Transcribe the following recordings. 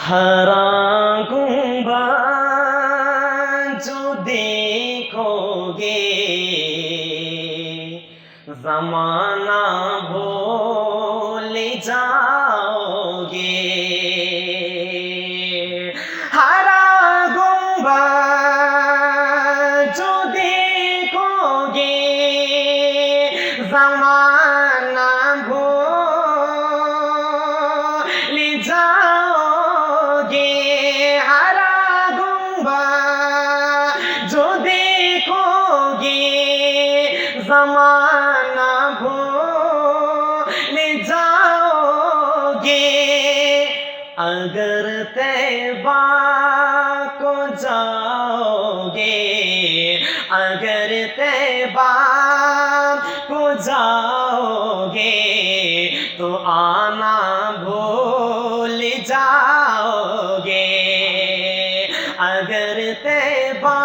ہرا گنبد جو دیکھو گے زمانہ بھول جاؤ گے. ہرا گنبد جو دیکھو گے زمانہ بھول جاؤ گے. ہرا گنبد جو دیکھو گے زمانہ بھول جاؤ گے. اگر طیبہ کو جاؤ گے اگر طیبہ کو جاؤ گے تو آنا بھول جاؤ گے. اگر طیبہ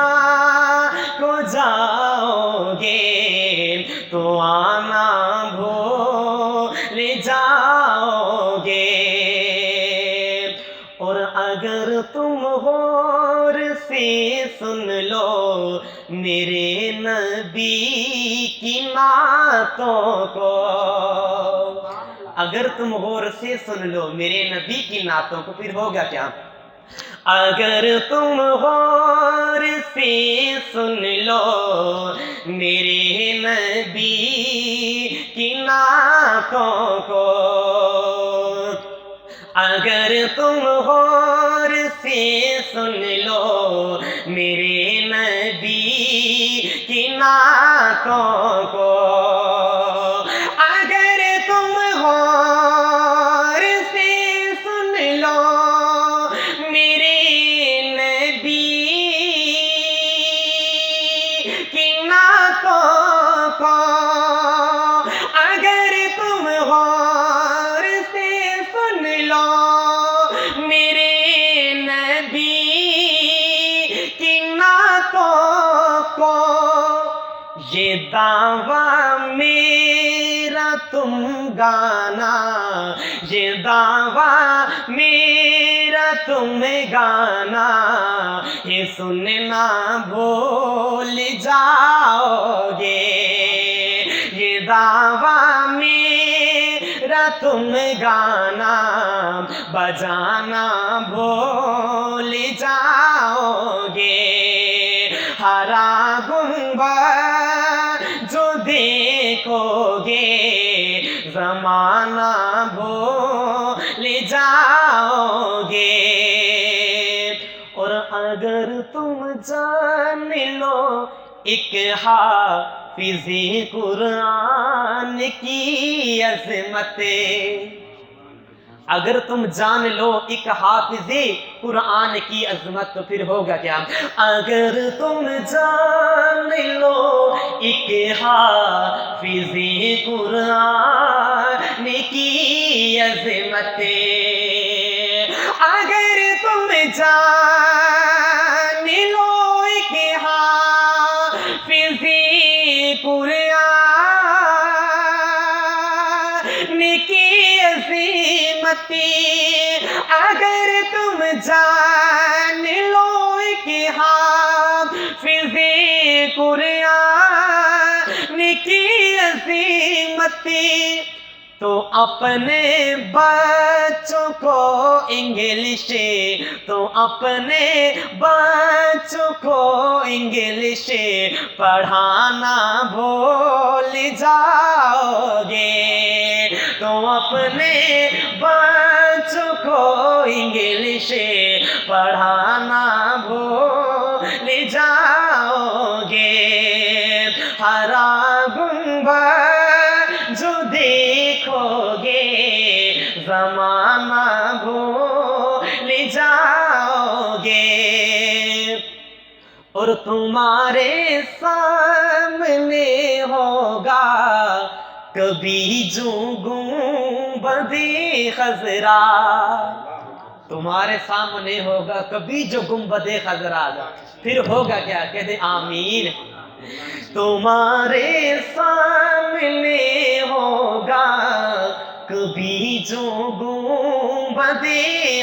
کو جاؤ گے تو آنا بھول جاؤ گے. اور اگر تم غور سے سن لو میرے نبی کی نعتوں کو, اگر تم غور سے سن لو میرے نبی کی نعتوں کو پھر ہوگا کیا؟ اگر تم غور سے سن لو میرے نبی کی نعتوں کو, اگر تم غور سے سن لو میرے نبی کی نعتوں کو, اگر تم غور سے سن لو میرے نبی کی نعتوں کو, اگر تم غور سے سن لو میرے نبی کی نعتوں کو. یہ دعویٰ میرا تم گانا یہ دعویٰ میرا تم گانا یہ سننا بھول جاؤ گے. یہ دعویٰ میرا تم گانا بجانا بھول جاؤ گے. ہرا گنبد جو دیکھو گے زمانہ بھول جاؤ گے. اور اگر تم جان لو ایک حافظ قرآن کی عظمت, اگر تم جان لو ایک حافظ قرآن کی عظمت تو پھر ہوگا کیا؟ اگر تم جان لو ایک حافظ قرآن کی عظمت, اگر تم جان لو ایک حافظ قرآن کی عظمت, اگر تم جان لو ایک حافظ قرآن کی عظمت تو اپنے بچوں کو انگلش تو اپنے بچوں کو انگلش پڑھانا بھول جاؤ گے. تو اپنے بچوں کو انگلش پڑھانا بھول جاؤ گے. ہرا گنبد جو دیکھو گے زمانہ بھول جاؤ گے. اور تمہارے سامنے ہوگا کبھی جو گنبد خضرا, تمہارے سامنے ہوگا کبھی جو گنبد خضرا, پھر ہوگا کیا؟ کہتے آمین. تمہارے سامنے ہوگا کبھی جو گنبد